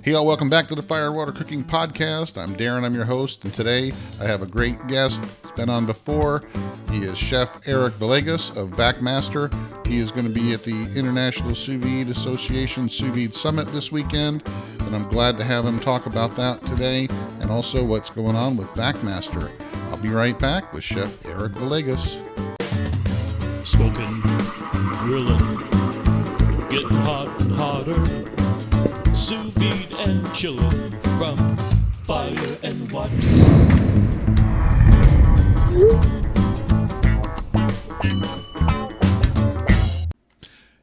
Hey all, welcome back to the Fire and Water Cooking Podcast. I'm Darren, I'm your host, and today I have a great guest. He's been on before. He is Chef Eric Villegas of Vacmaster. He is going to be at the International Sous Vide Association Sous Vide Summit this weekend, and I'm glad to have him talk about that today and also what's going on with Vacmaster. I'll be right back with Chef Eric Villegas. Smoking, grilling, getting hot and hotter. Sous vide and chilling from fire and water.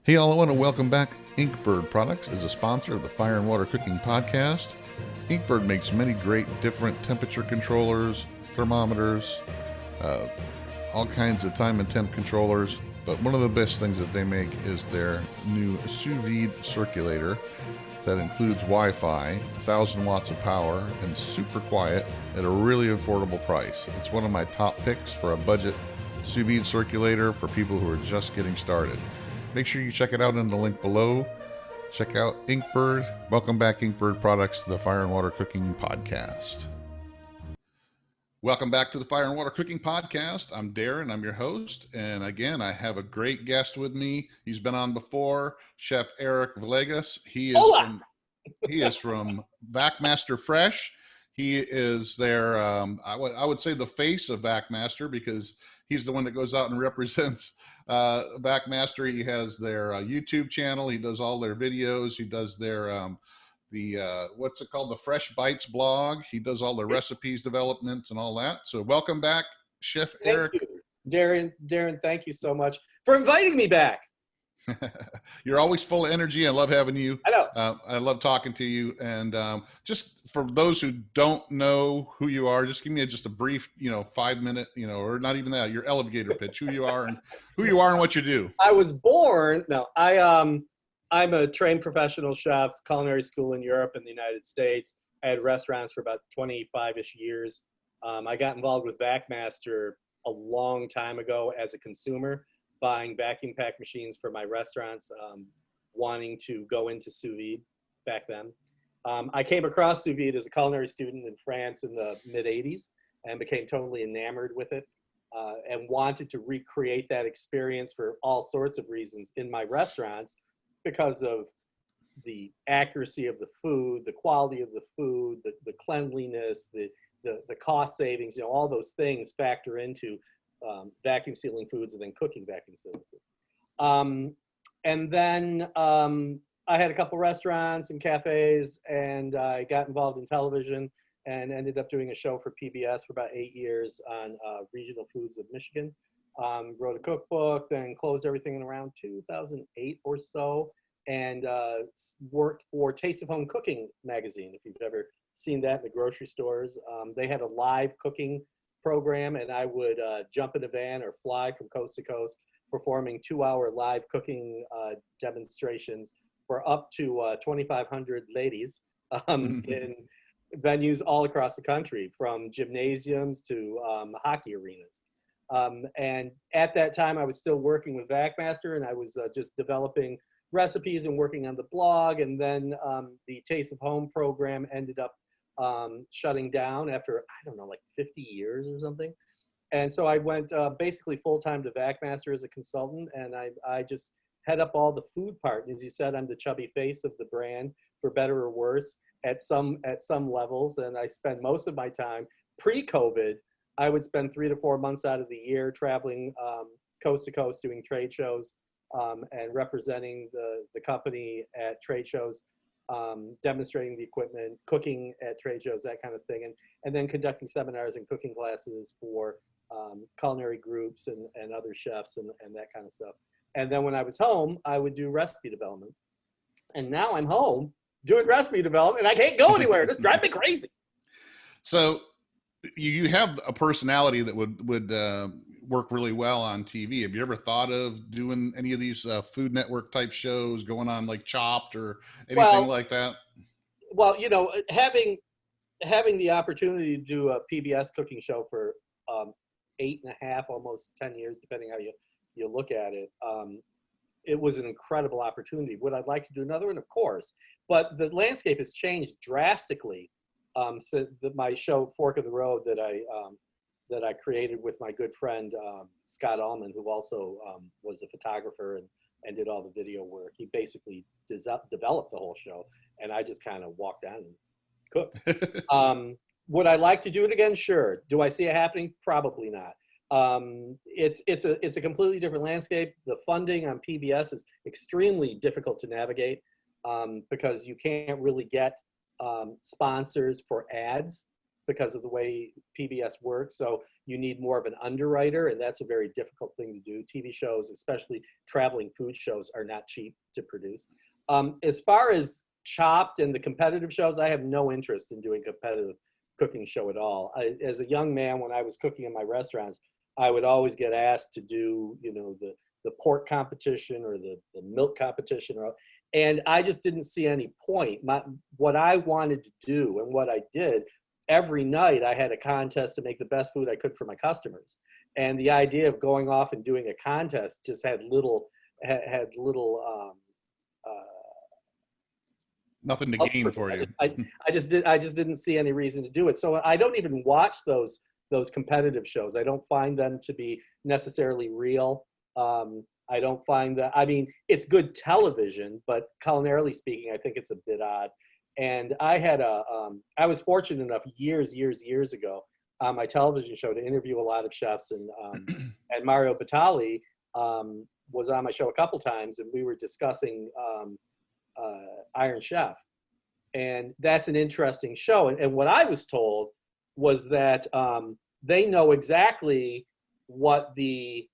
Hey all, I want to welcome back Inkbird Products as a sponsor of the Fire and Water Cooking Podcast. Inkbird makes many great different temperature controllers, thermometers, all kinds of time and temp controllers. But one of the best things that they make is their new Sous Vide circulator that includes Wi-Fi, 1,000 watts of power, and super quiet at a really affordable price. It's one of my top picks for a budget sous vide circulator for people who are just getting started. Make sure you check it out in the link below. Check out Inkbird. Welcome back, Inkbird Products, to the Fire and Water Cooking Podcast. Welcome back to the Fire and Water Cooking Podcast. I'm Darren, I'm your host, and again, I have a great guest with me. He's been on before, Chef Eric Villegas. He is from Vacmaster Fresh. He is their, I would say the face of Vacmaster, because he's the one that goes out and represents Vacmaster. He has their YouTube channel. He does all their videos. He does their what's it called, the Fresh Bites blog. He does all the recipes developments and all that. So welcome back, Chef Eric. Thank you, Darren, thank you so much for inviting me back. You're always full of energy. I love having you. I know. I love talking to you. And just for those who don't know who you are, just give me just a brief, 5-minute, or not even that, your elevator pitch, who you are and what you do. I'm a trained professional chef, culinary school in Europe and the United States. I had restaurants for about 25-ish years. I got involved with Vacmaster a long time ago as a consumer, buying vacuum pack machines for my restaurants, wanting to go into sous vide back then. I came across sous vide as a culinary student in France in the mid-'80s and became totally enamored with it and wanted to recreate that experience for all sorts of reasons in my restaurants, because of the accuracy of the food, the quality of the food, the cleanliness, the cost savings, all those things factor into vacuum sealing foods and then cooking vacuum sealing food. And then I had a couple restaurants and cafes, and I got involved in television and ended up doing a show for PBS for about 8 years on regional foods of Michigan. Wrote a cookbook, then closed everything in around 2008 or so, and worked for Taste of Home Cooking magazine. If you've ever seen that in the grocery stores, they had a live cooking program, and I would jump in a van or fly from coast to coast, performing 2-hour live cooking demonstrations for up to 2,500 ladies in venues all across the country, from gymnasiums to hockey arenas. And at that time, I was still working with Vacmaster, and I was just developing recipes and working on the blog. And then the Taste of Home program ended up shutting down after, 50 years or something. And so I went basically full-time to Vacmaster as a consultant, and I just head up all the food part. And as you said, I'm the chubby face of the brand, for better or worse, at some levels. And I spend most of my time pre-COVID. I would spend 3 to 4 months out of the year traveling coast to coast, doing trade shows and representing the company at trade shows, demonstrating the equipment, cooking at trade shows, that kind of thing, and then conducting seminars and cooking classes for culinary groups and other chefs and that kind of stuff. And then when I was home, I would do recipe development. And now I'm home doing recipe development, and I can't go anywhere. This drives me crazy. So you have a personality that would work really well on TV. Have you ever thought of doing any of these Food Network type shows, going on like Chopped or anything like that? Well, having the opportunity to do a PBS cooking show for 8.5, almost 10 years, depending how you look at it, it was an incredible opportunity. Would I like to do another one? Of course. But the landscape has changed drastically since my show Fork of the Road that I created with my good friend Scott Allman, who also was a photographer and did all the video work. He basically developed the whole show, and I just kind of walked down and cooked. Would I like to do it again? Sure. Do I see it happening? Probably not. It's a completely different landscape. The funding on PBS is extremely difficult to navigate because you can't really get sponsors for ads because of the way PBS works. So you need more of an underwriter, and that's a very difficult thing to do. TV shows, especially traveling food shows, are not cheap to produce. As far as Chopped and the competitive shows, I have no interest in doing competitive cooking show at all. As a young man, when I was cooking in my restaurants, I would always get asked to do, the pork competition or the milk competition, and I just didn't see any point. What I wanted to do and what I did, every night I had a contest to make the best food I could for my customers. And the idea of going off and doing a contest just had little nothing to gain for you. I just didn't see any reason to do it. So I don't even watch those competitive shows. I don't find them to be necessarily real. I don't find that, I mean, it's good television, but culinarily speaking, I think it's a bit odd. And I was fortunate enough years ago on my television show to interview a lot of chefs, and Mario Batali was on my show a couple times, and we were discussing Iron Chef. And that's an interesting show. And what I was told was that they know exactly what the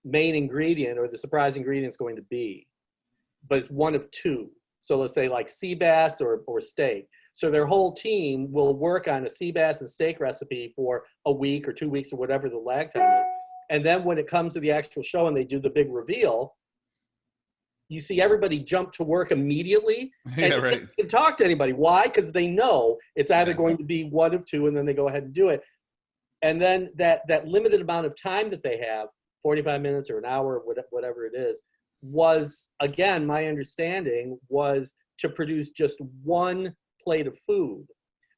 main ingredient or the surprise ingredient is going to be, but it's one of two. So let's say like sea bass or steak. So their whole team will work on a sea bass and steak recipe for a week or 2 weeks or whatever the lag time is. And then when it comes to the actual show and they do the big reveal, you see everybody jump to work immediately and right. can talk to anybody. Why? Because they know it's either going to be one of two, and then they go ahead and do it. And then that limited amount of time that they have, 45 minutes or an hour, whatever it is, was, again, my understanding was to produce just one plate of food.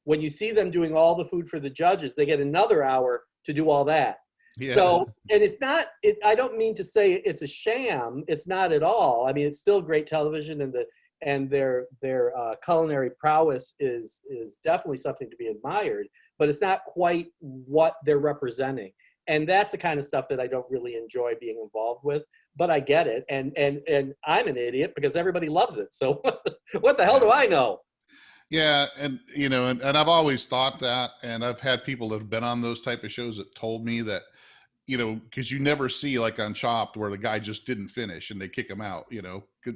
When you see them doing all the food for the judges, they get another hour to do all that. Yeah. So, and it's not, I don't mean to say it's a sham. It's not at all. I mean, it's still great television, and their culinary prowess is definitely something to be admired, but it's not quite what they're representing. And that's the kind of stuff that I don't really enjoy being involved with, but I get it. And I'm an idiot because everybody loves it. So what the hell do I know? Yeah. And, and I've always thought that, and I've had people that have been on those type of shows that told me that, because you never see like on Chopped where the guy just didn't finish and they kick him out,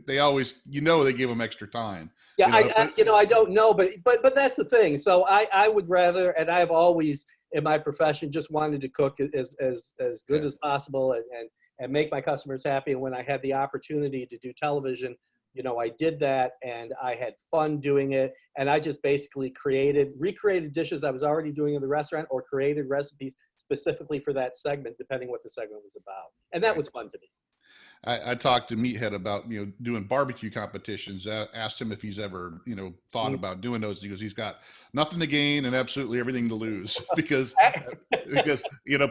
they always, they give him extra time. Yeah. I don't know, but that's the thing. So I would rather, and I've always in my profession just wanted to cook as good as possible and make my customers happy. And when I had the opportunity to do television, I did that, and I had fun doing it. And I just basically recreated dishes I was already doing in the restaurant, or created recipes specifically for that segment, depending what the segment was about. And that was fun to me. I talked to Meathead about, doing barbecue competitions. Asked him if he's ever, thought about doing those. He goes, he's got nothing to gain and absolutely everything to lose because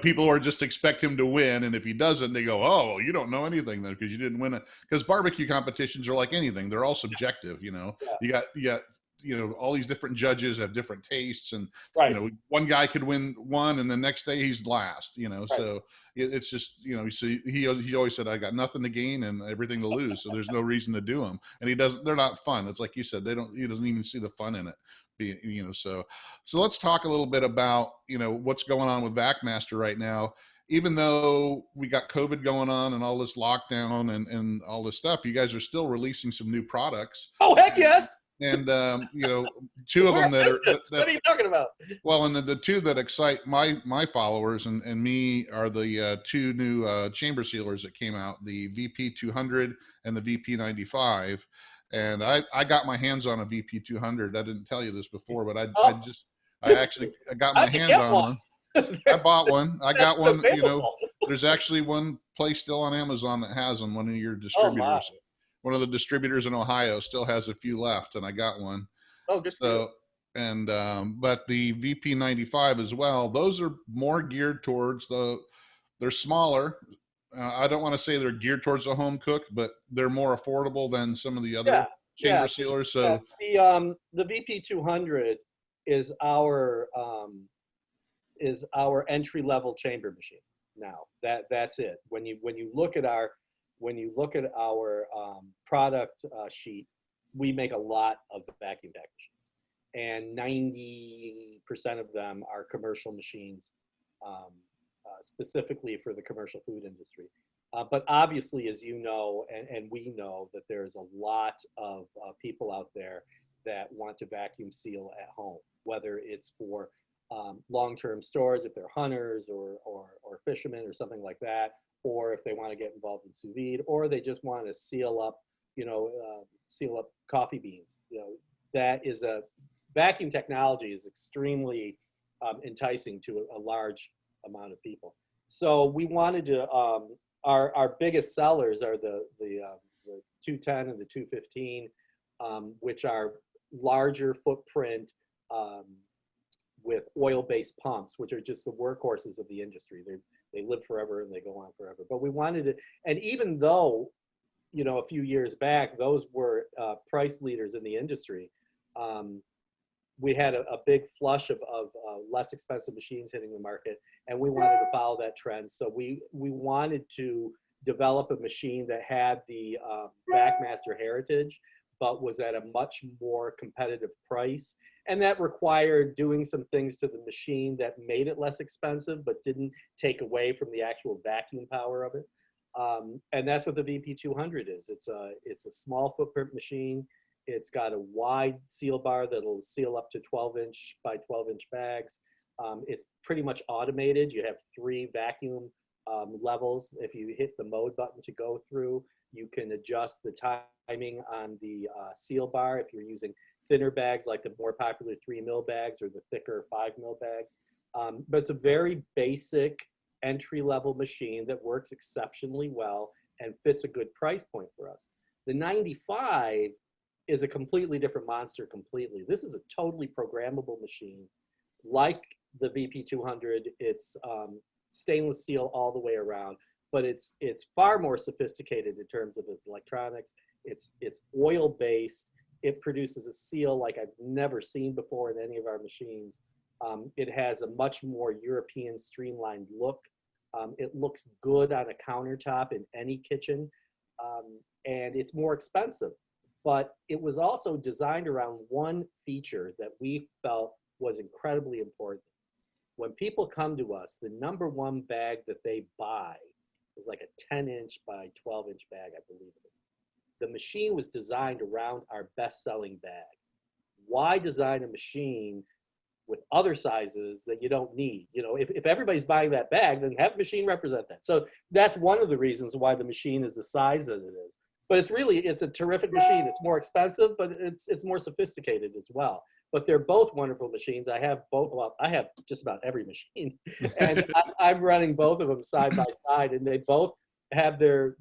people are just expect him to win. And if he doesn't, they go, oh, you don't know anything then because you didn't win it. Because barbecue competitions are like anything. They're all subjective, You got all these different judges have different tastes, and one guy could win one and the next day he's last, so it's just, so he always said, I got nothing to gain and everything to lose. So there's no reason to do them. And they're not fun. It's like you said, he doesn't even see the fun in it. So let's talk a little bit about, what's going on with Vacmaster right now. Even though we got COVID going on and all this lockdown and all this stuff, you guys are still releasing some new products. Oh, heck yes. And, two of them what are you talking about? Well, and the two that excite my followers and me are the two new chamber sealers that came out, the VP 200 and the VP 95. And I got my hands on a VP 200. I didn't tell you this before, but I got my hands on one. I bought one. I got one. You know, available. there's actually one place still on Amazon that has them. One of your Oh my. distributors. One of the distributors in Ohio still has a few left, and I got one. Oh, good for you. So, and but the VP95 as well. Those are more geared towards they're smaller. I don't want to say they're geared towards a home cook, but they're more affordable than some of the other chamber sealers. So the VP 200 is our entry level chamber machine. Now that's it. When you look at our product sheet, we make a lot of vacuum pack machines, and 90% of them are commercial machines, specifically for the commercial food industry. But obviously, as you know, and we know, that there's a lot of people out there that want to vacuum seal at home, whether it's for long-term storage, if they're hunters or fishermen or something like that, or if they want to get involved in sous vide, or they just want to seal up coffee beans. That is vacuum technology is extremely enticing to a large amount of people. So we wanted to, our biggest sellers are the 210 and the 215, which are larger footprint with oil-based pumps, which are just the workhorses of the industry. They live forever and they go on forever. But we wanted to, and even though, a few years back, those were price leaders in the industry, we had a big flush of less expensive machines hitting the market, and we wanted to follow that trend. So we wanted to develop a machine that had the Vacmaster heritage, but was at a much more competitive price. And that required doing some things to the machine that made it less expensive, but didn't take away from the actual vacuum power of it. And that's what the VP200 is. It's a small footprint machine. It's got a wide seal bar that'll seal up to 12-inch by 12-inch bags. It's pretty much automated. You have 3 vacuum levels. If you hit the mode button to go through, you can adjust the timing on the seal bar if you're using thinner bags like the more popular 3 mil bags or the thicker 5 mil bags. But it's a very basic entry-level machine that works exceptionally well and fits a good price point for us. The 95 is a completely different monster completely. This is a totally programmable machine. Like the VP200, it's stainless steel all the way around, but it's far more sophisticated in terms of its electronics. It's oil-based. It produces a seal like I've never seen before in any of our machines. It has a much more European streamlined look. It looks good on a countertop in any kitchen, and it's more expensive. But it was also designed around one feature that we felt was incredibly important. When people come to us, the number one bag that they buy is like a 10-inch by 12-inch bag, I believe it is. The machine was designed around our best-selling bag. Why design a machine with other sizes that you don't need? If everybody's buying that bag, then have a machine represent that. So that's one of the reasons why the machine is the size that it is. But it's a terrific machine. It's more expensive, but it's more sophisticated as well. But they're both wonderful machines. I have both. Well, I have just about every machine, and I'm running both of them side by side, and they both have their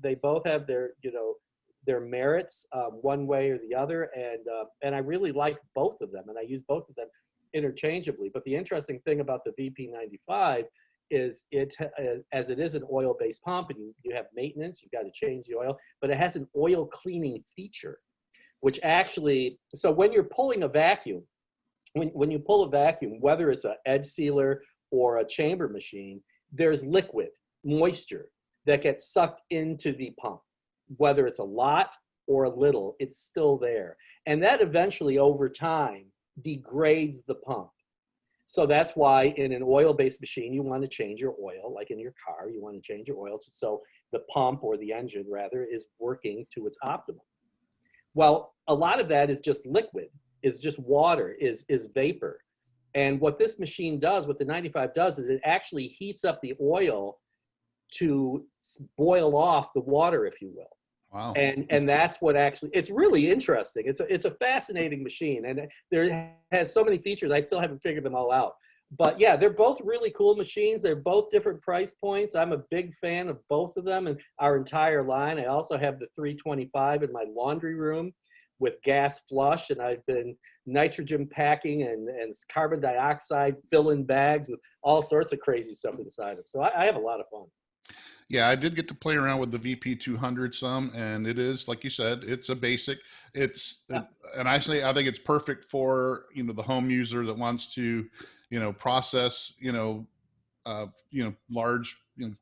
their merits one way or the other, and I really like both of them, and I use both of them interchangeably. But the interesting thing about the VP95 is as it is an oil-based pump, and you have maintenance, you've got to change the oil, but it has an oil cleaning feature, which actually, so when you're pulling a vacuum, when you pull a vacuum, whether it's an edge sealer or a chamber machine, there's liquid, moisture that gets sucked into the pump. Whether it's a lot or a little, it's still there. And that eventually, over time, degrades the pump. So that's why in an oil-based machine, you want to change your oil, like in your car, you want to change your oil so the pump, or the engine rather, is working to its optimum. Well, a lot of that is just liquid, is just water, is vapor. And what this machine does, what the 95 does, is it actually heats up the oil to boil off the water, if you will. wow. And that's what actually, it's really interesting. It's a fascinating machine, and there has so many features. I still haven't figured them all out, but yeah, they're both really cool machines. They're both different price points. I'm a big fan of both of them and our entire line. I also have the 325 in my laundry room with gas flush, and I've been nitrogen packing and carbon dioxide filling bags with all sorts of crazy stuff inside them. So I have a lot of fun. Yeah, I did get to play around with the VP 200 some, and it is like you said, it's a basic. And I think it's perfect for the home user that wants to, process large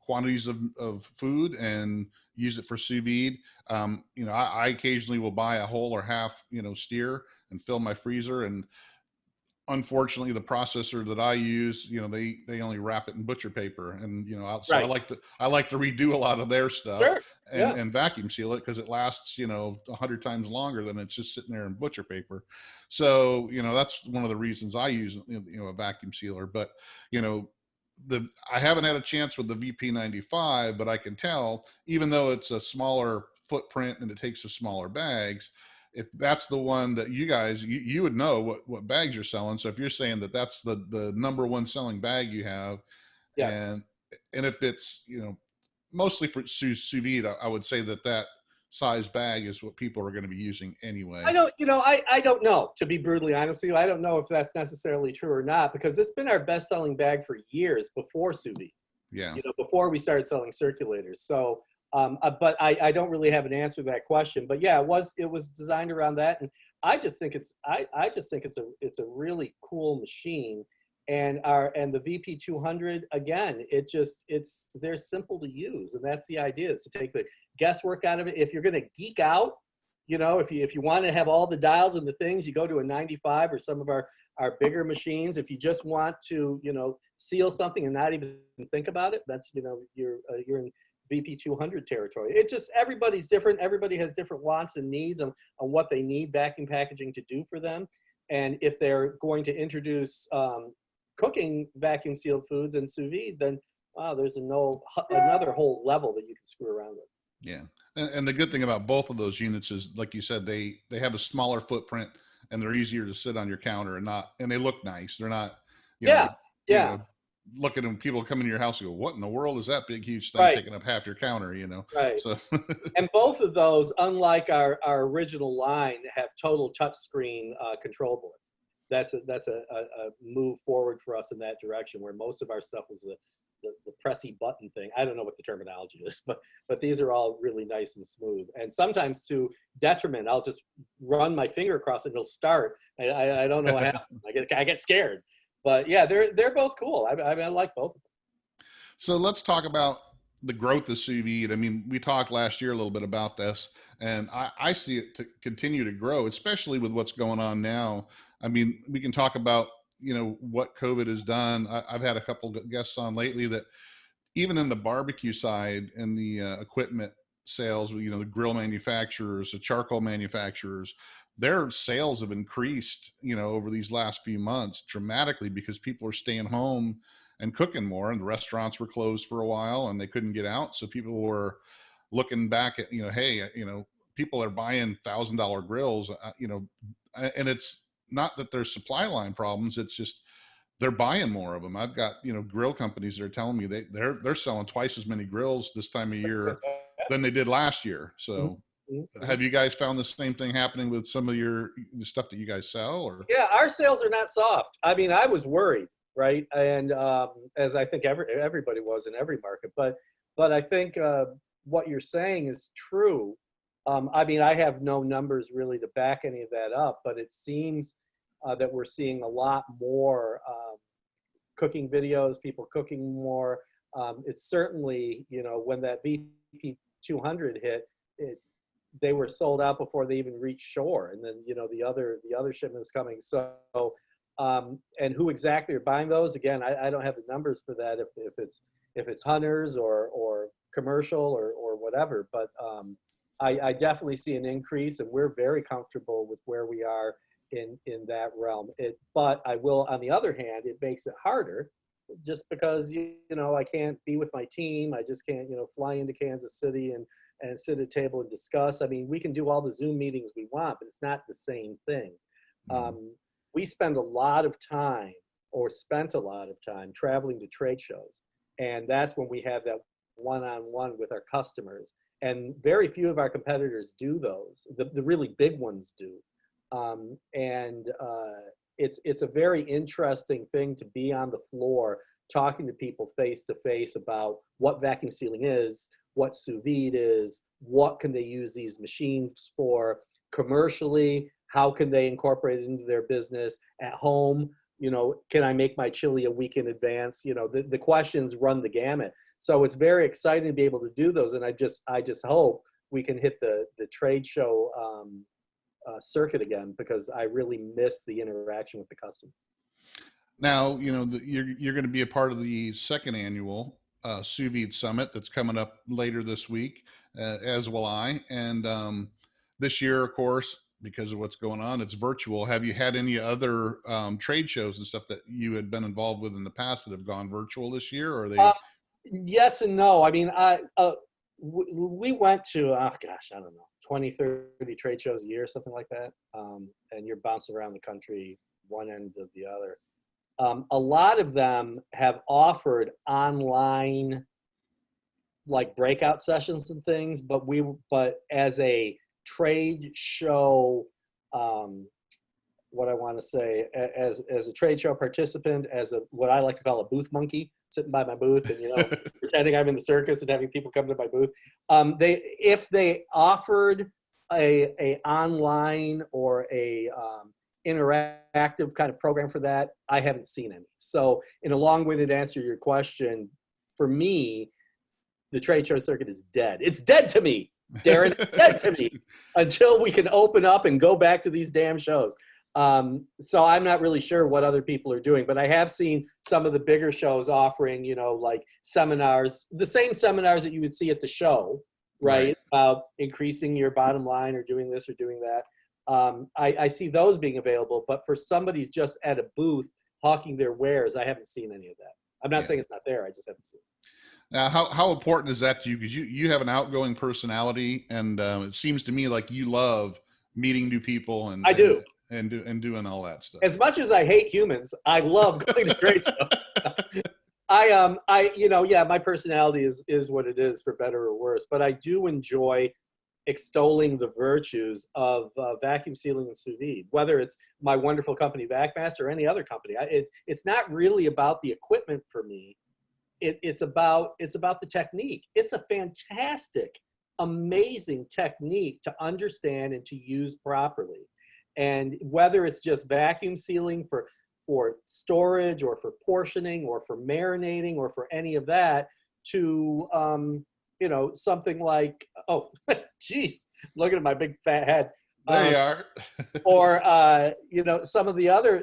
quantities of food and use it for sous vide. I occasionally will buy a whole or half steer and fill my freezer, and unfortunately the processor that I use, they only wrap it in butcher paper, and so Right. I like to redo a lot of their stuff Sure. Yeah. and vacuum seal it because it lasts 100 times longer than it's just sitting there in butcher paper. So that's one of the reasons I use a vacuum sealer. But I haven't had a chance with the VP95, but I can tell, even though it's a smaller footprint and it takes the smaller bags, if that's the one that you would know what bags you're selling. So if you're saying that that's the number one selling bag you have, Yes. and if it's mostly for sous vide, I would say that size bag is what people are going to be using anyway. I don't know, to be brutally honest with you. I don't know if that's necessarily true or not, because it's been our best selling bag for years before sous vide. Yeah. Before we started selling circulators. So, but I don't really have an answer to that question. But yeah, it was designed around that, and I just think it's a really cool machine. And the VP 200, again, they're simple to use, and that's the idea, is to take the guesswork out of it. If you're going to geek out, if you want to have all the dials and the things, you go to a 95 or some of our bigger machines. If you just want to seal something and not even think about it, that's you're in VP 200 territory. It's just, everybody's different. Everybody has different wants and needs on what they need vacuum packaging to do for them. And if they're going to introduce cooking vacuum sealed foods and sous vide, then there's another whole level that you can screw around with. Yeah. And the good thing about both of those units is, like you said, they have a smaller footprint and they're easier to sit on your counter, and they look nice. They're not, looking at people come into your house and go, what in the world is that big, huge thing taking up half your counter, Right. So And both of those, unlike our original line, have total touchscreen control boards. That's a move forward for us in that direction, where most of our stuff was the pressy button thing. I don't know what the terminology is, but these are all really nice and smooth. And sometimes, to detriment, I'll just run my finger across it and it'll start. I don't know what happened. I get scared. But yeah, they're both cool. I like both of them. So let's talk about the growth of sous vide. I mean, we talked last year a little bit about this, and I see it to continue to grow, especially with what's going on now. I mean, we can talk about what COVID has done. I've had a couple of guests on lately that even in the barbecue side and the equipment sales, the grill manufacturers, the charcoal manufacturers, their sales have increased, over these last few months dramatically, because people are staying home and cooking more, and the restaurants were closed for a while and they couldn't get out. So people were looking back at, hey, people are buying $1,000 grills, and it's not that there's supply line problems. It's just they're buying more of them. I've got grill companies that are telling me they're selling twice as many grills this time of year than they did last year. So have you guys found the same thing happening with some of the stuff that you guys sell? Or yeah, our sales are not soft. I mean, I was worried, right? And as I think everybody was in every market, but I think what you're saying is true. I mean, I have no numbers really to back any of that up, but it seems that we're seeing a lot more cooking videos, people cooking more. It's certainly, when that VP 200 hit, they were sold out before they even reached shore, and then the other shipment is coming. So, and who exactly are buying those? Again, I don't have the numbers for that. If it's hunters or commercial or whatever, but I definitely see an increase, and we're very comfortable with where we are in that realm. But I will, on the other hand, it makes it harder, just because I can't be with my team. I just can't fly into Kansas City and sit at a table and discuss. I mean, we can do all the Zoom meetings we want, but it's not the same thing. We spend a lot of time or spent a lot of time traveling to trade shows. And that's when we have that one-on-one with our customers. And very few of our competitors do those. The really big ones do. It's a very interesting thing to be on the floor talking to people face to face about what vacuum sealing is, what sous vide is, what can they use these machines for commercially, how can they incorporate it into their business at home, can I make my chili a week in advance? The questions run the gamut. So it's very exciting to be able to do those. And I just hope we can hit the trade show circuit again, because I really miss the interaction with the customer. Now, you're going to be a part of the second annual Sous Vide Summit that's coming up later this week, as will I. And this year, of course, because of what's going on, it's virtual. Have you had any other trade shows and stuff that you had been involved with in the past that have gone virtual this year? Or are they? Yes and no. I mean, we went to, I don't know, 20, 30 trade shows a year, something like that. And you're bouncing around the country, one end of the other. A lot of them have offered online, like breakout sessions and things, but as a trade show, what I want to say, as a trade show participant, as what I like to call a booth monkey, sitting by my booth and pretending I'm in the circus and having people come to my booth. If they offered a online or a interactive kind of program for that, I haven't seen any. So in a long-winded answer to your question, for me, the trade show circuit is dead. It's dead to me, Darren. It's dead to me until we can open up and go back to these damn shows. So I'm not really sure what other people are doing, but I have seen some of the bigger shows offering, like seminars, the same seminars that you would see at the show, right? About increasing your bottom line or doing this or doing that. I see those being available, but for somebody's just at a booth hawking their wares, I haven't seen any of that. I'm not saying it's not there. I just haven't seen it. Now, how important is that to you? Because you have an outgoing personality, and it seems to me like you love meeting new people, and I do. And doing all that stuff. As much as I hate humans, I love going to trade shows. My personality is what it is, for better or worse. But I do enjoy extolling the virtues of vacuum sealing and sous vide, whether it's my wonderful company Vacmaster or any other company. It's not really about the equipment for me. It's about the technique. It's a fantastic, amazing technique to understand and to use properly. And whether it's just vacuum sealing for storage or for portioning or for marinating or for any of that, to something like, oh, geez, looking at my big fat head. There you are. Or some of the other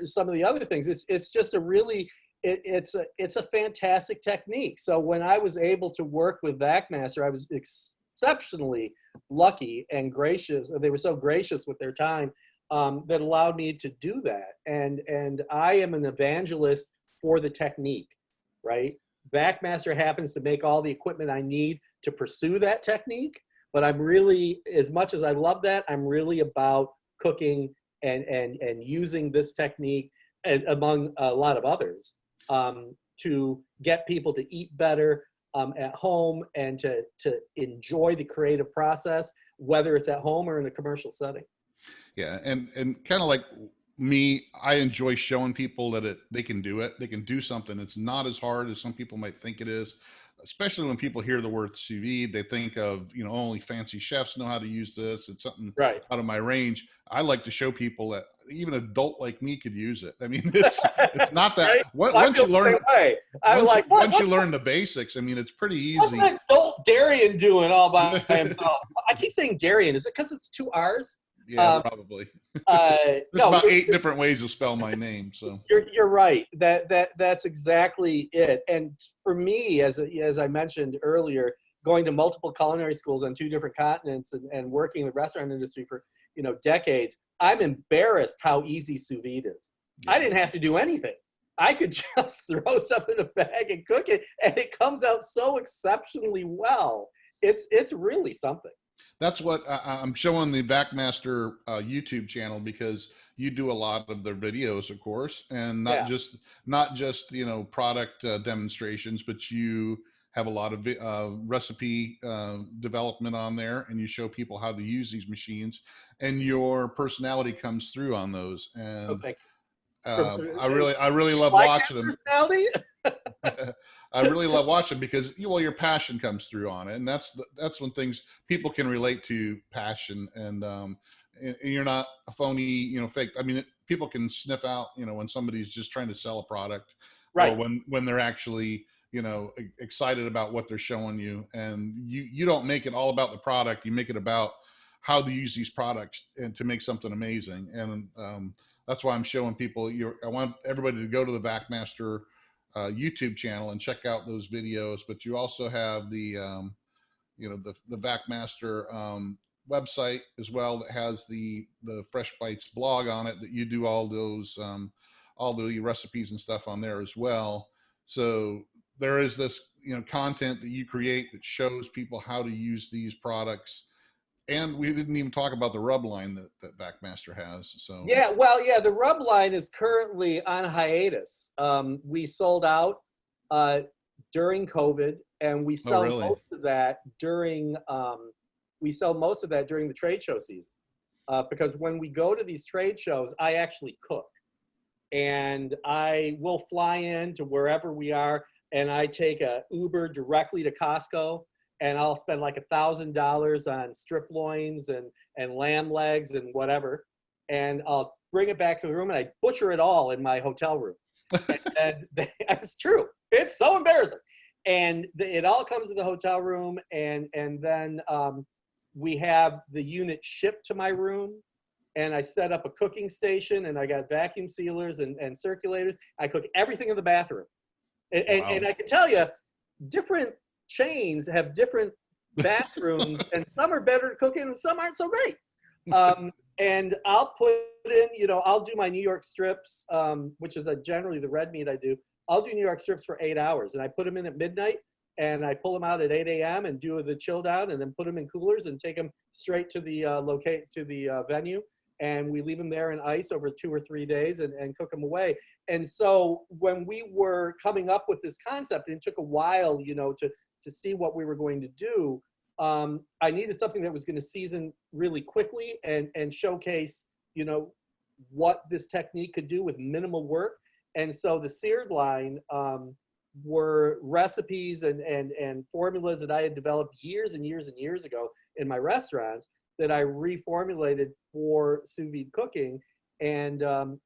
things. It's just a really it's a fantastic technique. So when I was able to work with Vacmaster, I was exceptionally lucky and gracious. They were so gracious with their time. That allowed me to do that. And I am an evangelist for the technique, right? Vacmaster happens to make all the equipment I need to pursue that technique, but I'm really, as much as I love that, I'm really about cooking and using this technique, and among a lot of others, to get people to eat better at home and to enjoy the creative process, whether it's at home or in a commercial setting. Yeah, and kind of like me, I enjoy showing people that they can do it. They can do something. It's not as hard as some people might think it is, especially when people hear the word sous vide. They think of, only fancy chefs know how to use this. It's something out of my range. I like to show people that even an adult like me could use it. I mean, it's not that. Right? Once you learn the basics, I mean, it's pretty easy. What's that adult Darian doing all by himself? I keep saying Darian. Is it because it's 2 R's? Yeah, probably. There's about 8 different ways to spell my name. So you're right. That's exactly it. And for me, as I mentioned earlier, going to multiple culinary schools on 2 different continents and working in the restaurant industry for decades, I'm embarrassed how easy sous vide is. Yeah. I didn't have to do anything. I could just throw stuff in a bag and cook it, and it comes out so exceptionally well. It's really something. That's what I'm showing the Vacmaster YouTube channel, because you do a lot of their videos, of course, and Yeah. not just product demonstrations, but you have a lot of recipe development on there, and you show people how to use these machines, and your personality comes through on those. And Okay. I really love Like watching that them. personality? I really love watching because your passion comes through on it, and that's when things people can relate to passion, and you're not a phony, fake. I mean, people can sniff out, when somebody's just trying to sell a product, or Right. when they're actually, excited about what they're showing you, and you don't make it all about the product. You make it about how to use these products and to make something amazing, and that's why I'm showing people. I want everybody to go to the Vacmaster YouTube channel and check out those videos. But you also have the Vacmaster website as well that has the Fresh Bites blog on it, that you do all the recipes and stuff on there as well. So there is this content that you create that shows people how to use these products. And we didn't even talk about the rub line that Vacmaster has. So Yeah, well, yeah, the rub line is currently on hiatus. We sold out during COVID, and we sell really? most of that during the trade show season. Because when we go to these trade shows, I actually cook, and I will fly in to wherever we are, and I take a Uber directly to Costco, and I'll spend like $1,000 on strip loins and lamb legs and whatever, and I'll bring it back to the room, and I butcher it all in my hotel room. And it's true. It's so embarrassing. And it all comes to the hotel room, and then we have the unit shipped to my room, and I set up a cooking station, and I got vacuum sealers and circulators. I cook everything in the bathroom. And, Wow. and I can tell you, different chains have different bathrooms, and some are better at cooking and some aren't so great. And I'll put in, I'll do my New York strips, which is generally the red meat I do. I'll do New York strips for 8 hours, and I put them in at midnight, and I pull them out at 8 a.m. and do the chill down, and then put them in coolers and take them straight to the venue. And we leave them there in ice over 2 or 3 days and cook them away. And so when we were coming up with this concept, and it took a while, to see what we were going to do, I needed something that was going to season really quickly and showcase, what this technique could do with minimal work. And so the seared line were recipes and formulas that I had developed years and years and years ago in my restaurants that I reformulated for sous vide cooking, and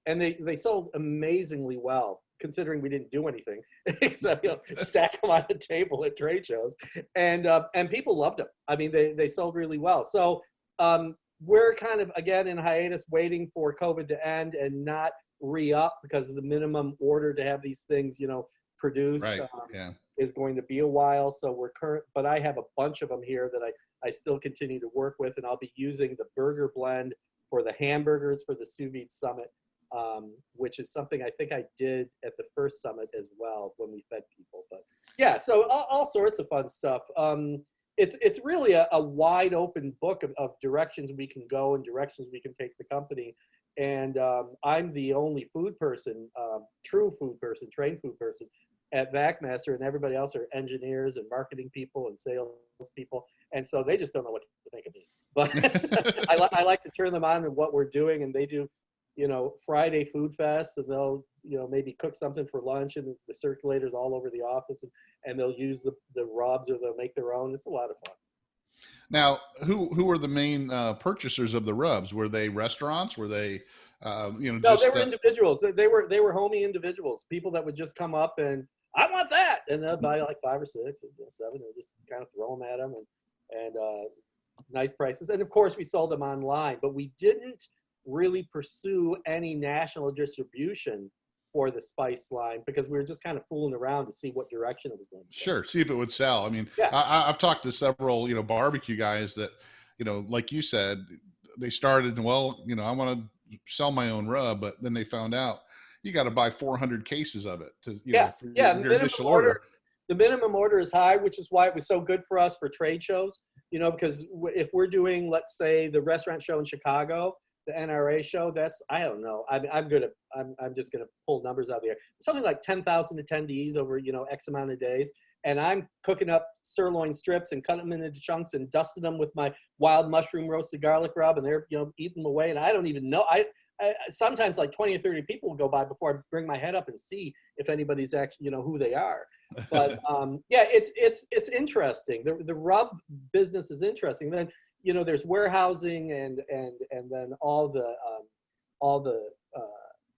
they sold amazingly well, considering we didn't do anything. So, stack them on the table at trade shows, and people loved them. I mean, they sold really well. So we're kind of again in hiatus, waiting for COVID to end and not re-up, because the minimum order to have these things, produced Right. Yeah. is going to be a while. So but I have a bunch of them here that I still continue to work with, and I'll be using the burger blend for the hamburgers for the Sous Vide Summit, which is something I think I did at the first summit as well when we fed people. But yeah, so all sorts of fun stuff. It's really a wide open book of directions we can go and directions we can take the company. And I'm the only food person, true food person, trained food person at Vacmaster, and everybody else are engineers and marketing people and sales people. And so they just don't know what to think of me. But I like to turn them on to what we're doing, and they do, Friday food fests, and they'll, maybe cook something for lunch, and the circulators all over the office, and they'll use the rubs, or they'll make their own. It's a lot of fun. Now, who were the main purchasers of the rubs? Were they restaurants? Were they, No, they were individuals. They were homey individuals, people that would just come up and, I want that, and they'll buy like 5 or 6 or 7, and just kind of throw them at them, and nice prices. And of course, we sold them online, but we didn't really pursue any national distribution for the spice line, because we were just kind of fooling around to see what direction it was going to go. Sure, see if it would sell. I mean, Yeah. I've talked to several, barbecue guys that, like you said, they started, well, I want to sell my own rub, but then they found out you got to buy 400 cases of it to, for your initial order. The minimum order is high, which is why it was so good for us for trade shows, because if we're doing, let's say, the restaurant show in Chicago, the NRA show, that's, I don't know. I'm just gonna pull numbers out of the air. Something like 10,000 attendees over, X amount of days. And I'm cooking up sirloin strips and cutting them into chunks and dusting them with my wild mushroom roasted garlic rub, and they're, eating them away. And I don't even know. I sometimes like 20 or 30 people will go by before I bring my head up and see if anybody's actually, who they are. But yeah, it's interesting. The rub business is interesting. Then, there's warehousing and then all the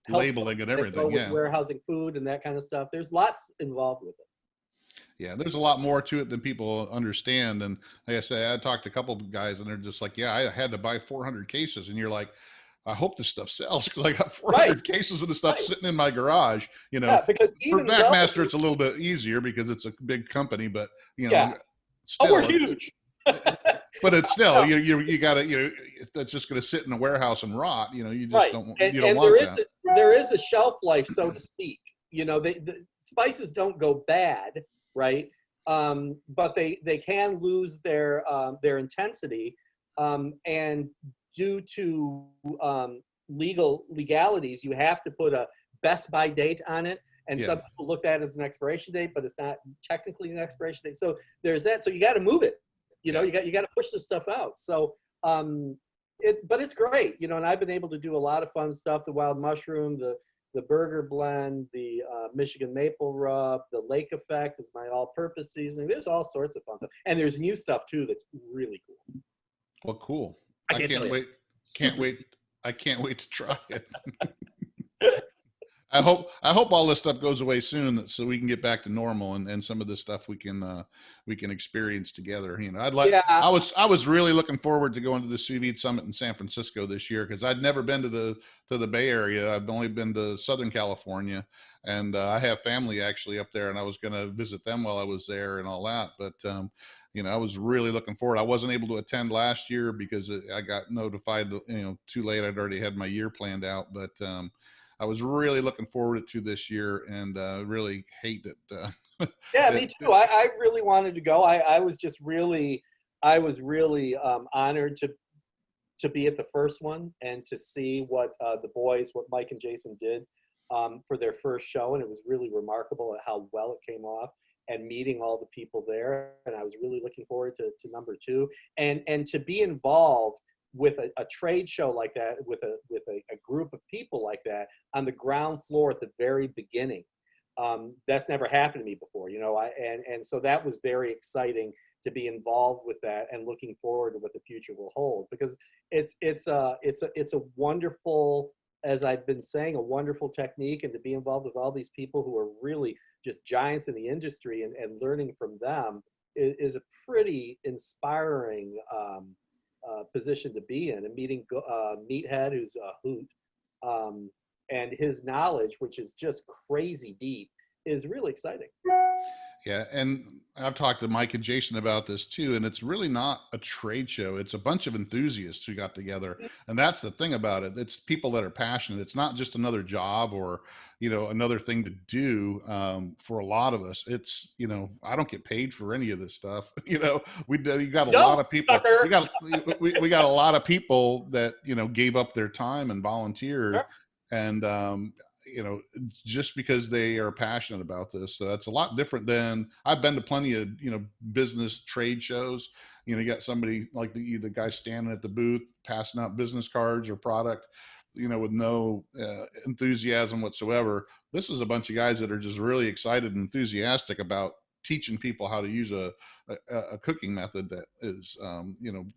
labeling and everything. Yeah. Warehousing food and that kind of stuff. There's lots involved with it. Yeah, there's a lot more to it than people understand. And like I say, I talked to a couple of guys and they're just like, yeah, I had to buy 400 cases. And you're like, I hope this stuff sells because I got 400 cases of the stuff sitting in my garage. Yeah, because even for Vacmaster, it's a little bit easier because it's a big company, but still, we're huge. But it's still, you got to, that's just going to sit in a warehouse and rot. You just don't want that. There is a shelf life, so to speak. The spices don't go bad, right? But they can lose their intensity, and due to legalities, you have to put a best by date on it. And some people look at it as an expiration date, but it's not technically an expiration date. So there's that. So you got to move it. You got to push this stuff out. So but it's great. And I've been able to do a lot of fun stuff. The wild mushroom, the burger blend, the Michigan maple rub, the lake effect is my all-purpose seasoning. There's all sorts of fun stuff, and there's new stuff too that's really cool. Well, cool. I can't wait. I can't wait to try it. I hope all this stuff goes away soon so we can get back to normal and some of this stuff we can experience together. I was really looking forward to going to the Sous Vide Summit in San Francisco this year because I'd never been to the Bay Area. I've only been to Southern California, and I have family actually up there, and I was going to visit them while I was there and all that. But I was really looking forward. I wasn't able to attend last year because I got notified, too late. I'd already had my year planned out, but I was really looking forward to this year, and really hate that. Yeah, me too. I really wanted to go. I was really honored to be at the first one and to see what Mike and Jason did for their first show, and it was really remarkable at how well it came off. And meeting all the people there, and I was really looking forward to number 2, and to be involved with a trade show like that, with a group of people like that on the ground floor at the very beginning. That's never happened to me before, and so that was very exciting to be involved with that, and looking forward to what the future will hold, because it's a wonderful, as I've been saying, a wonderful technique, and to be involved with all these people who are really just giants in the industry and learning from them is a pretty inspiring position to be in. And meeting Meathead, who's a hoot, and his knowledge, which is just crazy deep, is really exciting. Yeah, and I've talked to Mike and Jason about this too, and it's really not a trade show. It's a bunch of enthusiasts who got together, and that's the thing about it. It's people that are passionate. It's not just another job or, another thing to do. For a lot of us, it's, I don't get paid for any of this stuff. You got a lot of people. We got a lot of people that gave up their time and volunteered, and just because they are passionate about this. So that's a lot different than, I've been to plenty of, business trade shows. You got somebody like the guy standing at the booth passing out business cards or product, with no enthusiasm whatsoever. This is a bunch of guys that are just really excited and enthusiastic about teaching people how to use a cooking method that is,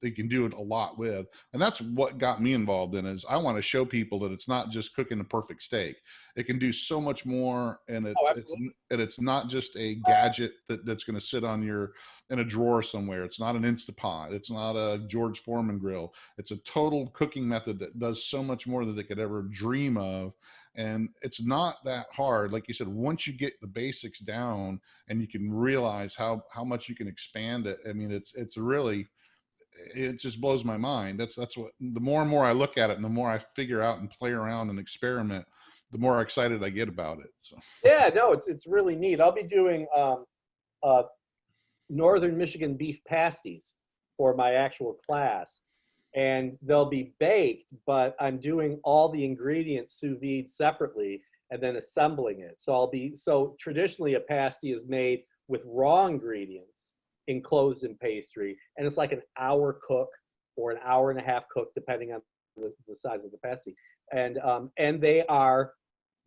they can do it a lot with. And that's what got me involved in, is I want to show people that it's not just cooking a perfect steak. It can do so much more. And it's not just a gadget that's going to sit in a drawer somewhere. It's not an Instapot. It's not a George Foreman grill. It's a total cooking method that does so much more than they could ever dream of. And it's not that hard. Like you said, once you get the basics down and you can realize how much you can expand it. I mean, it's really, it just blows my mind. That's what, the more and more I look at it and the more I figure out and play around and experiment, the more excited I get about it. So yeah, no, it's really neat. I'll be doing Northern Michigan beef pasties for my actual class. and they'll be baked, but I'm doing all the ingredients sous vide separately and then assembling it. So traditionally a pasty is made with raw ingredients enclosed in pastry, and it's like an hour cook or an hour and a half cook, depending on the size of the pasty. And they are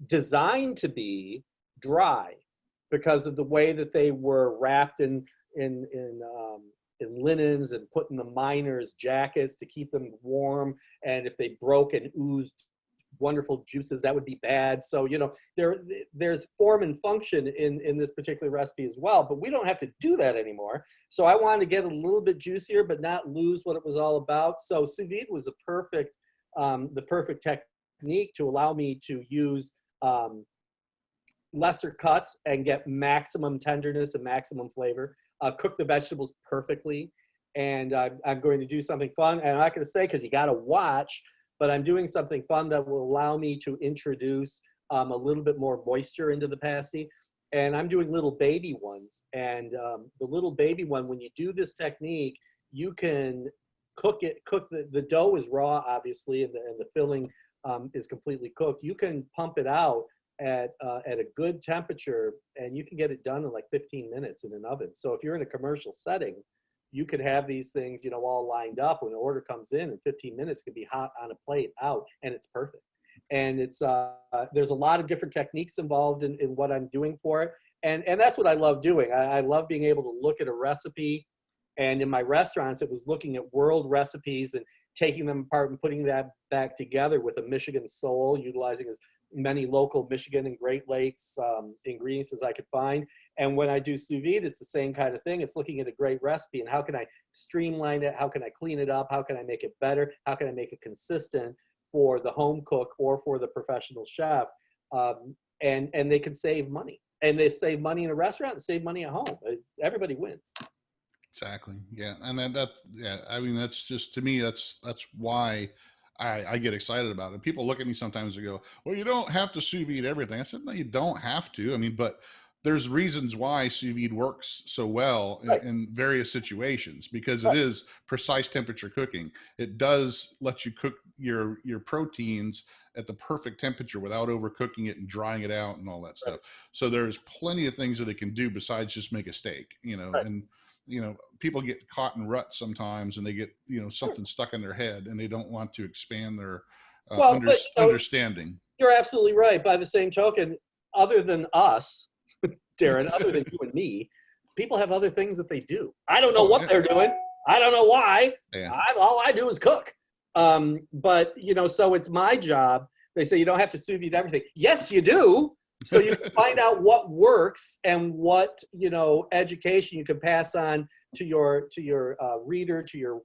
designed to be dry because of the way that they were wrapped in linens and put in the miners' jackets to keep them warm. And if they broke and oozed wonderful juices, that would be bad. So, there's form and function in this particular recipe as well, but we don't have to do that anymore. So I wanted to get a little bit juicier, but not lose what it was all about. So sous vide was the perfect technique to allow me to use lesser cuts and get maximum tenderness and maximum flavor. Cook the vegetables perfectly. And I'm going to do something fun. And I'm not going to say because you got to watch, but I'm doing something fun that will allow me to introduce a little bit more moisture into the pasty. And I'm doing little baby ones. And the little baby one, when you do this technique, you can cook the dough is raw, obviously, and the filling is completely cooked. You can pump it out at a good temperature, and you can get it done in like 15 minutes in an oven. So if you're in a commercial setting, you could have these things, all lined up. When the order comes in 15 minutes, it can be hot on a plate out, and it's perfect. And it's there's a lot of different techniques involved in what I'm doing for it, and that's what I love doing. I love being able to look at a recipe, and in my restaurants, it was looking at world recipes and taking them apart and putting that back together with a Michigan soul, utilizing as many local Michigan and Great Lakes ingredients as I could find. And when I do sous vide, it's the same kind of thing. It's looking at a great recipe and how can I streamline it? How can I clean it up? How can I make it better? How can I make it consistent for the home cook or for the professional chef? And they can save money. And they save money in a restaurant and save money at home. Everybody wins. Exactly. Yeah. And that's just, to me, that's why I get excited about it. People look at me sometimes and go, well, you don't have to sous vide everything. I said, no, you don't have to. I mean, but there's reasons why sous vide works so well in various situations, because it is precise temperature cooking. It does let you cook your proteins at the perfect temperature without overcooking it and drying it out and all that stuff. So there's plenty of things that it can do besides just make a steak, and people get caught in ruts sometimes, and they get, something stuck in their head, and they don't want to expand their understanding. You're absolutely right. By the same token, other than us, Darren, other than you and me, people have other things that they do. I don't know what they're doing. I don't know why. Yeah. All I do is cook. But, so it's my job. They say you don't have to sous vide everything. Yes, you do. So you can find out what works and what, education you can pass on to your reader, to your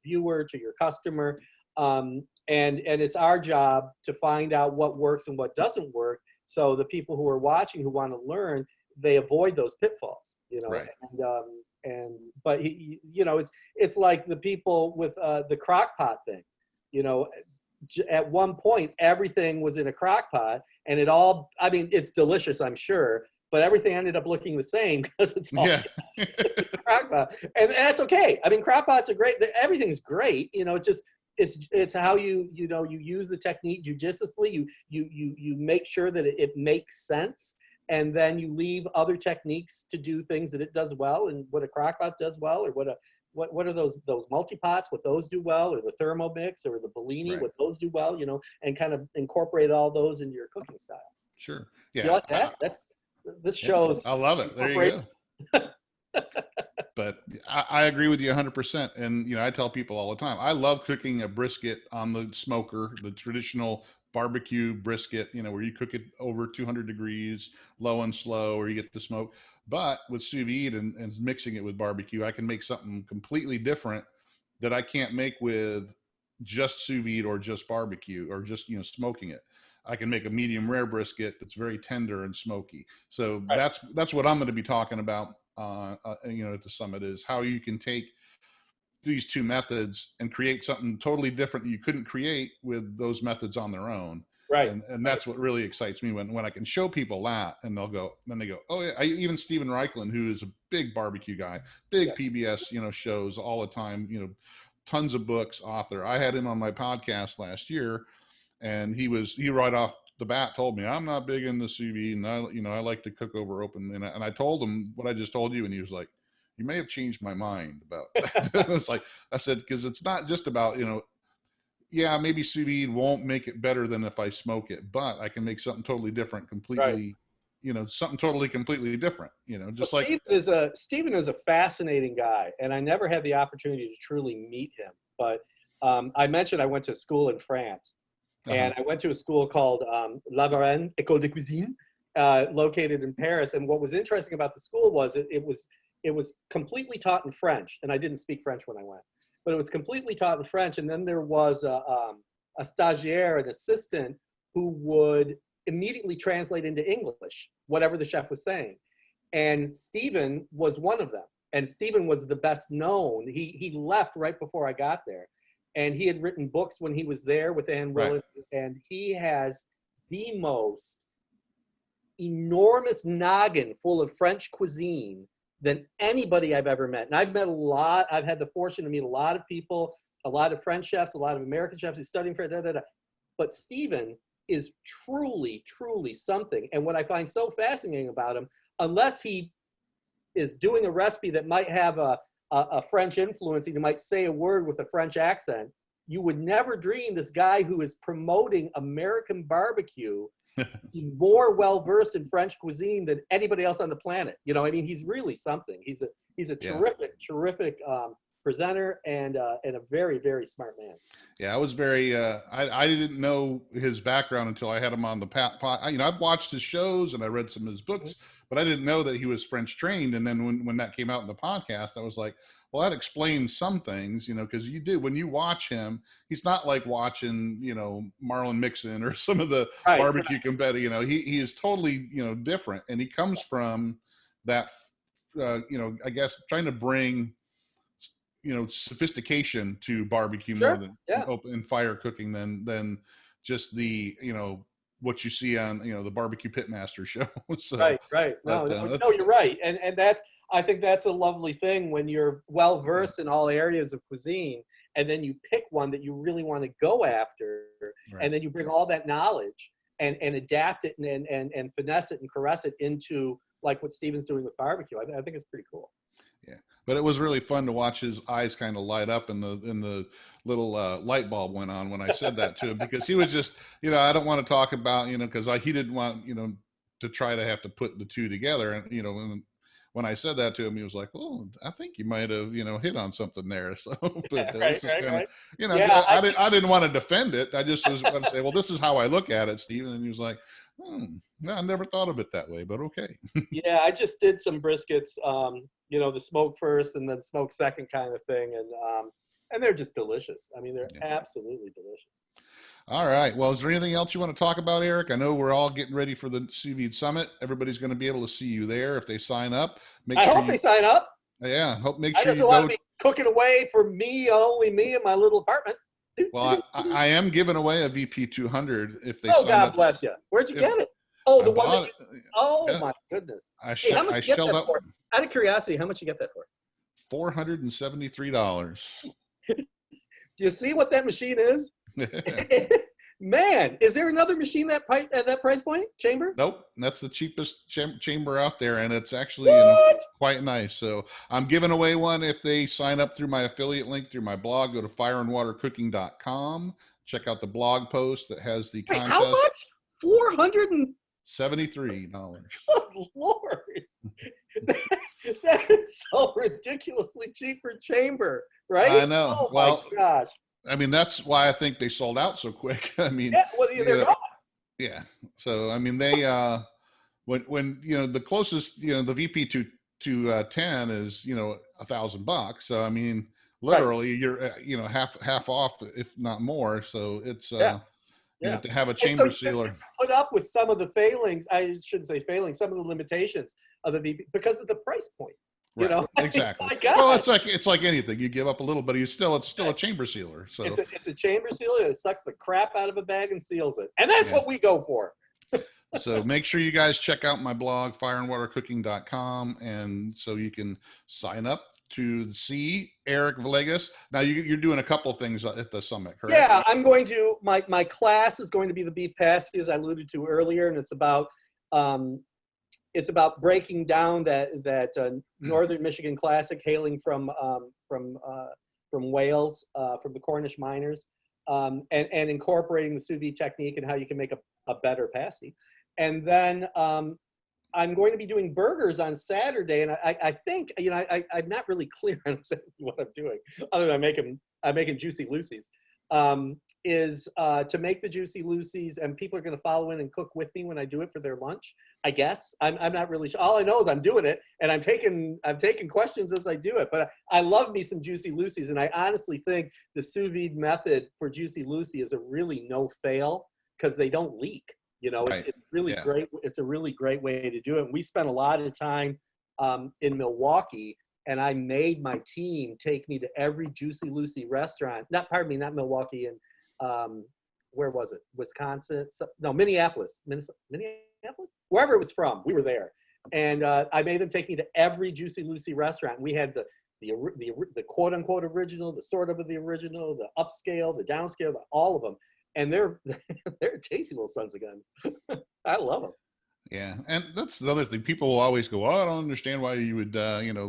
viewer, to your customer. And it's our job to find out what works and what doesn't work. So the people who are watching, who want to learn, they avoid those pitfalls, Right. But it's like the people with the crock pot thing, at one point, everything was in a crock pot, and it's delicious, I'm sure, but everything ended up looking the same because it's all crock pot. And that's okay. I mean, crock pots are great. Everything's great. It's how you use the technique judiciously. You make sure that it makes sense, and then you leave other techniques to do things that it does well, and what a crock pot does well, or what are those multi-pots, what those do well, or the Thermomix or the Bellini, what those do well, and kind of incorporate all those into your cooking style. Sure. Yeah. You like that? This shows. I love it. There you go. But I agree with you 100%. And, I tell people all the time, I love cooking a brisket on the smoker, the traditional barbecue brisket, where you cook it over 200 degrees, low and slow, or you get the smoke. But with sous vide and mixing it with barbecue, I can make something completely different that I can't make with just sous vide or just barbecue or just, smoking it. I can make a medium rare brisket that's very tender and smoky. So that's what I'm going to be talking about, at the summit, is how you can take these two methods and create something totally different that you couldn't create with those methods on their own. Right. And that's what really excites me when I can show people that, and they go, oh yeah. Even Steven Reichland, who is a big barbecue guy, big PBS, shows all the time, tons of books, author. I had him on my podcast last year, and he right off the bat told me, I'm not big into sous vide, and I like to cook over open. And I told him what I just told you, and he was like, you may have changed my mind about that. It's like, I said, because it's not just about, yeah, maybe sous vide won't make it better than if I smoke it, but I can make something totally different, completely, something totally completely different, just well, like. Stephen is a fascinating guy, and I never had the opportunity to truly meet him. But I mentioned I went to school in France, and I went to a school called La Varenne École de Cuisine, located in Paris. And what was interesting about the school was it was completely taught in French, and I didn't speak French when I went, but it was completely taught in French. And then there was a stagiaire, an assistant, who would immediately translate into English whatever the chef was saying. And Stephen was one of them. And Stephen was the best known. He left right before I got there. And he had written books when he was there with Anne Willis. Right. And he has the most enormous noggin full of French cuisine than anybody I've ever met. And I've had the fortune to meet a lot of people, a lot of French chefs, a lot of American chefs who studying for But Stephen is truly, truly something. And what I find so fascinating about him, unless he is doing a recipe that might have a French influence, he might say a word with a French accent, you would never dream this guy who is promoting American barbecue is more well-versed in French cuisine than anybody else on the planet. He's really something. He's a terrific presenter and a very, very smart man. Yeah, I was very, I didn't know his background until I had him on the I've watched his shows and I read some of his books, but I didn't know that he was French trained. And then when that came out in the podcast, I was like, well, that explains some things, because when you watch him, he's not like watching, Marlon Mixon or some of the barbecue competitor, he is totally, different. And he comes from that, I guess trying to bring, sophistication to barbecue more than open fire cooking than just the, what you see on, the Barbecue Pitmaster show. So, right. No, you're right. And I think that's a lovely thing when you're well versed in all areas of cuisine, and then you pick one that you really want to go after, and then you bring all that knowledge and adapt it and finesse it and caress it into like what Steven's doing with barbecue. I think it's pretty cool. Yeah, but it was really fun to watch his eyes kind of light up and the little light bulb went on when I said that to him, because he was just, I don't want to talk about, because he didn't want, to try to have to put the two together. And, and when I said that to him, he was like, "Oh, I think you might have, hit on something there." So, but this is kind of, I didn't want to defend it. I just was going to say, well, this is how I look at it, Stephen. And he was like, no, I never thought of it that way, but okay. Yeah, I just did some briskets, the smoke first and then smoke second kind of thing. And they're just delicious. I mean, they're absolutely delicious. All right. Well, is there anything else you want to talk about, Eric? I know we're all getting ready for the Sous Vide Summit. Everybody's going to be able to see you there if they sign up. I hope they sign up. Yeah. Make sure I just want to be cooking away for only me in my little apartment. Well, I am giving away a VP 200 if they sign up. God bless you. Where'd you get it? Oh, the one that my goodness. How much you get that for? Out of curiosity, how much you get that for? $473. Do you see what that machine is? Man, is there another machine at that price point? Chamber? Nope, that's the cheapest chamber out there, and it's actually quite nice. So I'm giving away one if they sign up through my affiliate link through my blog. Go to fireandwatercooking.com. Check out the blog post that has the contest. How much? $473. Oh Lord, that is so ridiculously cheap for chamber, right? I know. Oh my gosh. I mean, that's why I think they sold out so quick. I mean, they're gone. Yeah. So, I mean, they, when, the closest, the VP to 10 is, $1,000. So, I mean, literally you're, half off, if not more. So it's, to have a chamber sealer. Put up with some of the failings, I shouldn't say failings, some of the limitations of the VP because of the price point. Right. Exactly. Well, it's like anything. You give up a little, but it's still a chamber sealer. So it's a chamber sealer that sucks the crap out of a bag and seals it, and that's what we go for. So make sure you guys check out my blog, fireandwatercooking.com, and so you can sign up to see Eric Villegas. Now you're doing a couple things at the summit, correct? Yeah, I'm going to, my class is going to be the beef pasty, as I alluded to earlier, and it's about breaking down that Northern Michigan classic, hailing from Wales, from the Cornish miners, and incorporating the sous vide technique and how you can make a better pasty. And then I'm going to be doing burgers on Saturday, and I think, I'm not really clear on exactly what I'm doing, other than I'm making Juicy Lucy's, is to make the Juicy Lucy's, and people are going to follow in and cook with me when I do it for their lunch, I guess. I'm not really sure. All I know is I'm doing it, and I'm taking questions as I do it. But I love me some Juicy Lucy's, and I honestly think the sous vide method for Juicy Lucy is a really no-fail because they don't leak. It's really great. It's a really great way to do it. And we spent a lot of time in Milwaukee, and I made my team take me to every Juicy Lucy restaurant. Not Milwaukee, and where was it? Wisconsin? No, Minneapolis. Minneapolis? Wherever it was from, we were there. And I made them take me to every Juicy Lucy restaurant. We had the quote unquote original, the sort of the original, the upscale, the downscale, all of them. And they're tasty little sons of guns. I love them. Yeah, and that's the other thing. People will always go, "Oh, I don't understand why you would,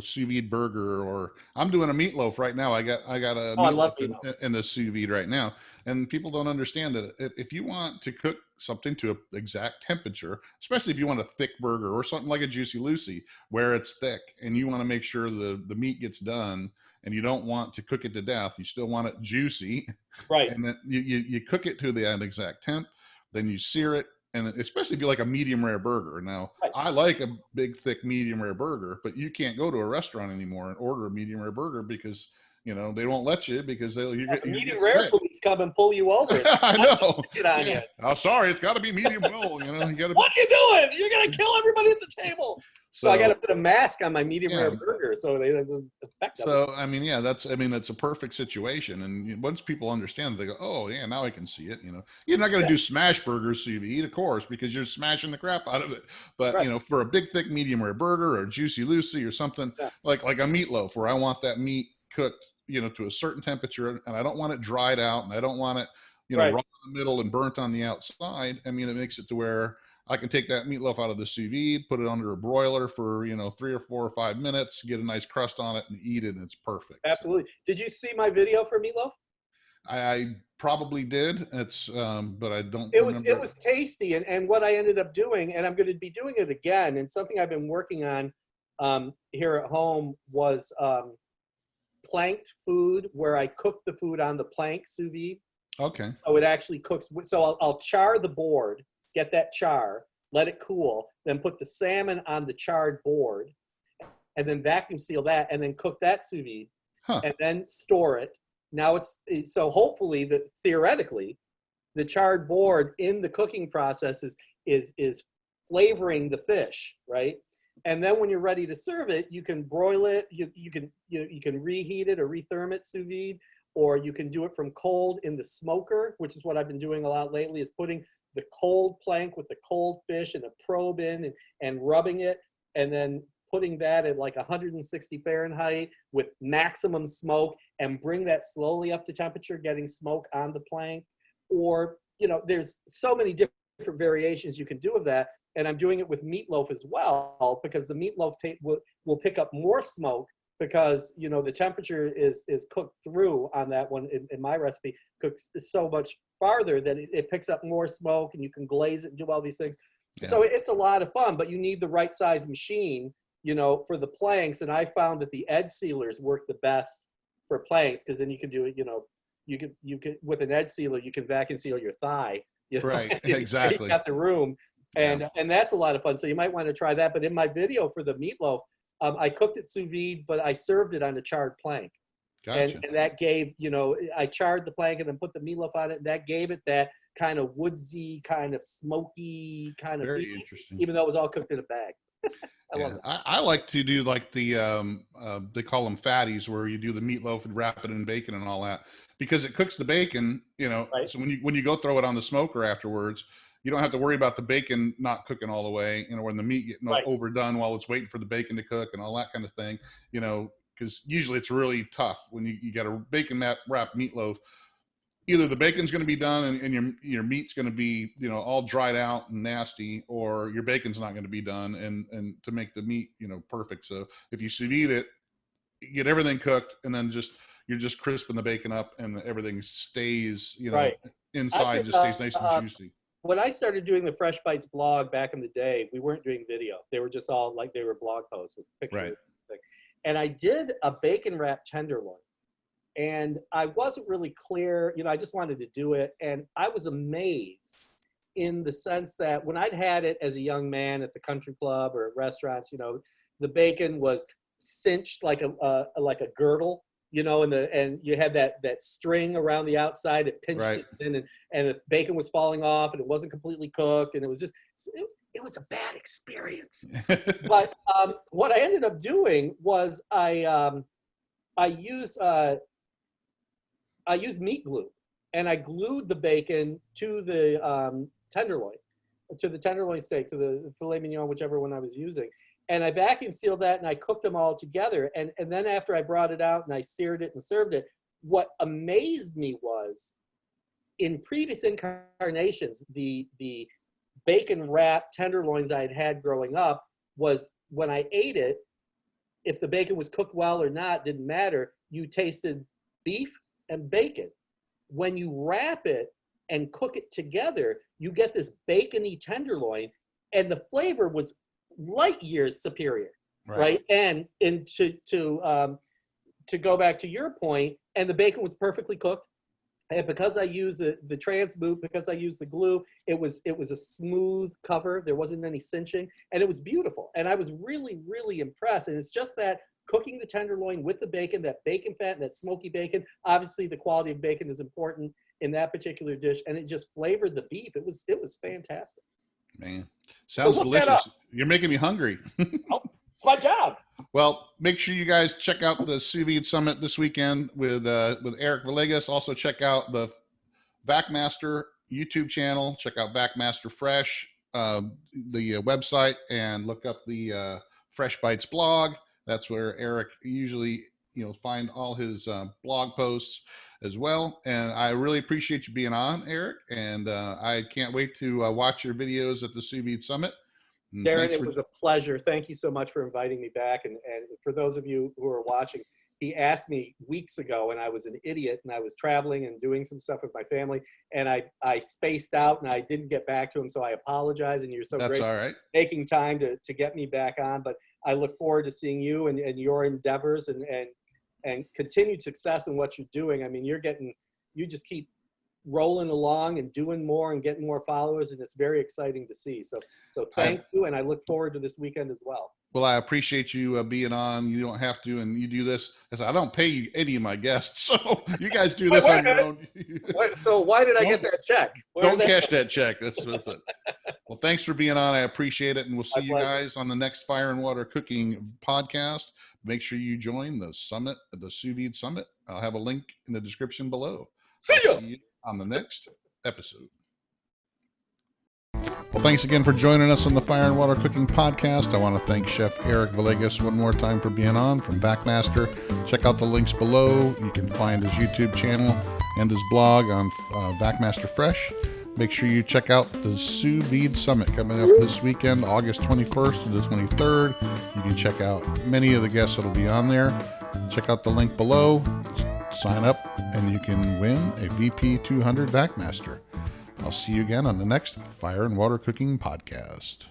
sous vide burger." Or I'm doing a meatloaf right now. I got a meatloaf in the sous vide right now, and people don't understand that if you want to cook something to an exact temperature, especially if you want a thick burger or something like a Juicy Lucy, where it's thick, and you want to make sure the meat gets done, and you don't want to cook it to death, you still want it juicy, right? And then you cook it to the exact temp, then you sear it. And especially if you like a medium rare burger. Now, right. I like a big, thick, medium rare burger, but you can't go to a restaurant anymore and order a medium rare burger because, they won't let you because you medium rare police come and pull you over. I know. Get on you. I'm sorry, it's got to be medium well. You gotta. What are you doing? You're gonna kill everybody at the table. So I got to put a mask on my medium rare burger, so it doesn't affect. So that's a perfect situation, and once people understand, they go, "Oh yeah, now I can see it." You're not gonna do smash burgers sous vide, of course, because you're smashing the crap out of it. But for a big, thick, medium rare burger or Juicy Lucy or something like a meatloaf, where I want that meat cooked, to a certain temperature, and I don't want it dried out, and I don't want it, raw in the middle and burnt on the outside. It makes it to where I can take that meatloaf out of the sous vide, put it under a broiler for 3 or 4 or 5 minutes, get a nice crust on it, and eat it, and it's perfect. Absolutely. So, did you see my video for meatloaf? I probably did. It's but I don't. It was tasty, and what I ended up doing, and I'm going to be doing it again, and something I've been working on here at home was planked food, where I cook the food on the plank sous vide. Okay. So it actually cooks. So I'll char the board, get that char, let it cool, then put the salmon on the charred board, and then vacuum seal that, and then cook that sous vide, and then store it. Now so hopefully theoretically, the charred board in the cooking process is flavoring the fish, right? And then when you're ready to serve it, you can broil it. You can reheat it or retherm it sous vide, or you can do it from cold in the smoker, which is what I've been doing a lot lately, is putting the cold plank with the cold fish and a probe in and rubbing it, and then putting that at like 160 Fahrenheit with maximum smoke, and bring that slowly up to temperature, getting smoke on the plank. Or, there's so many different variations you can do of that. And I'm doing it with meatloaf as well, because the meatloaf will pick up more smoke, because the temperature is cooked through on that one. In my recipe, cooks so much farther that it picks up more smoke, and you can glaze it and do all these things. Yeah. So it's a lot of fun, but you need the right size machine, for the planks. And I found that the edge sealers work the best for planks, because then you can do it. You can with an edge sealer, you can vacuum seal your thigh. Right. Exactly. You got the room. And that's a lot of fun. So you might want to try that. But in my video for the meatloaf, I cooked it sous vide, but I served it on a charred plank. Gotcha. And that gave, I charred the plank and then put the meatloaf on it. And that gave it that kind of woodsy, kind of smoky, kind of very interesting. Even though it was all cooked in a bag. I love it. I like to do like the they call them fatties, where you do the meatloaf and wrap it in bacon and all that, because it cooks the bacon. Right. So when you go throw it on the smoker afterwards, you don't have to worry about the bacon not cooking all the way, when the meat getting overdone while it's waiting for the bacon to cook and all that kind of thing. because usually it's really tough when you got a bacon wrap meatloaf. Either the bacon's going to be done and your meat's going to be, you know, all dried out and nasty, or your bacon's not going to be done and to make the meat, you know, perfect. So if you sous vide it, you get everything cooked, and then you're just crisping the bacon up, and everything stays, you know, Right. inside just stays nice and juicy. When I started doing the Fresh Bites blog back in the day, we weren't doing video. They were just all like, they were blog posts with pictures. Right. And I did a bacon wrap tenderloin. And I wasn't really clear, you know, I just wanted to do it. And I was amazed in the sense that when I'd had it as a young man at the country club or at restaurants, you know, the bacon was cinched like a girdle, you know, and you had that string around the outside, it pinched Right. it in, and the bacon was falling off, and it wasn't completely cooked, and it was just, it was a bad experience. But what I ended up doing was I used meat glue, and I glued the bacon to the tenderloin steak, to the filet mignon, whichever one I was using. And I vacuum sealed that, and I cooked them all together. And then after I brought it out and I seared it and served it, what amazed me was, in previous incarnations, the bacon wrap tenderloins I had had growing up, was when I ate it, if the bacon was cooked well or not, didn't matter. You tasted beef and bacon. When you wrap it and cook it together, you get this bacony tenderloin, and the flavor was light years superior, right? And to go back to your point, and the bacon was perfectly cooked. And because I use the trans boot, because I use the glue, it was a smooth cover. There wasn't any cinching, and it was beautiful. And I was really, really impressed. And it's just that cooking the tenderloin with the bacon, that bacon fat, and that smoky bacon. Obviously, the quality of bacon is important in that particular dish, and it just flavored the beef. It was fantastic. Man, sounds delicious. You're making me hungry. Oh, it's my job. Well, make sure you guys check out the Sous Vide Summit this weekend with Eric Villegas. Also, check out the Vacmaster YouTube channel. Check out Vacmaster Fresh, the website, and look up the Fresh Bites blog. That's where Eric usually, you know, find all his blog posts as well. And I really appreciate you being on, Eric. And I can't wait to watch your videos at the Sous Vide Summit. Darren, it was a pleasure. Thank you so much for inviting me back. And for those of you who are watching, he asked me weeks ago, and I was an idiot, and I was traveling and doing some stuff with my family, and I spaced out, and I didn't get back to him, so I apologize. And you're so That's great all right. Taking time to get me back on. But I look forward to seeing you and your endeavors and continued success in what you're doing. I mean, you just keep rolling along and doing more and getting more followers, and it's very exciting to see. So thank you, and I look forward to this weekend as well. Well, I appreciate you being on. You don't have to, and you do this. I don't pay any of my guests, so you guys do this on your own. So why did I get that check? Don't cash that check. That's worth it. Well, thanks for being on. I appreciate it, and we'll see you guys on the next Fire and Water Cooking podcast. Make sure you join the summit, the Sous Vide Summit. I'll have a link in the description below. See you on the next episode. Well, thanks again for joining us on the Fire and Water Cooking Podcast. I want to thank Chef Eric Villegas one more time for being on from Vacmaster. Check out the links below. You can find his YouTube channel and his blog on Vacmaster Fresh. Make sure you check out the Sous Vide Summit coming up this weekend, August 21st to the 23rd. You can check out many of the guests that will be on there. Check out the link below. Sign up, and you can win a VP200 Vacmaster. I'll see you again on the next Fire and Water Cooking Podcast.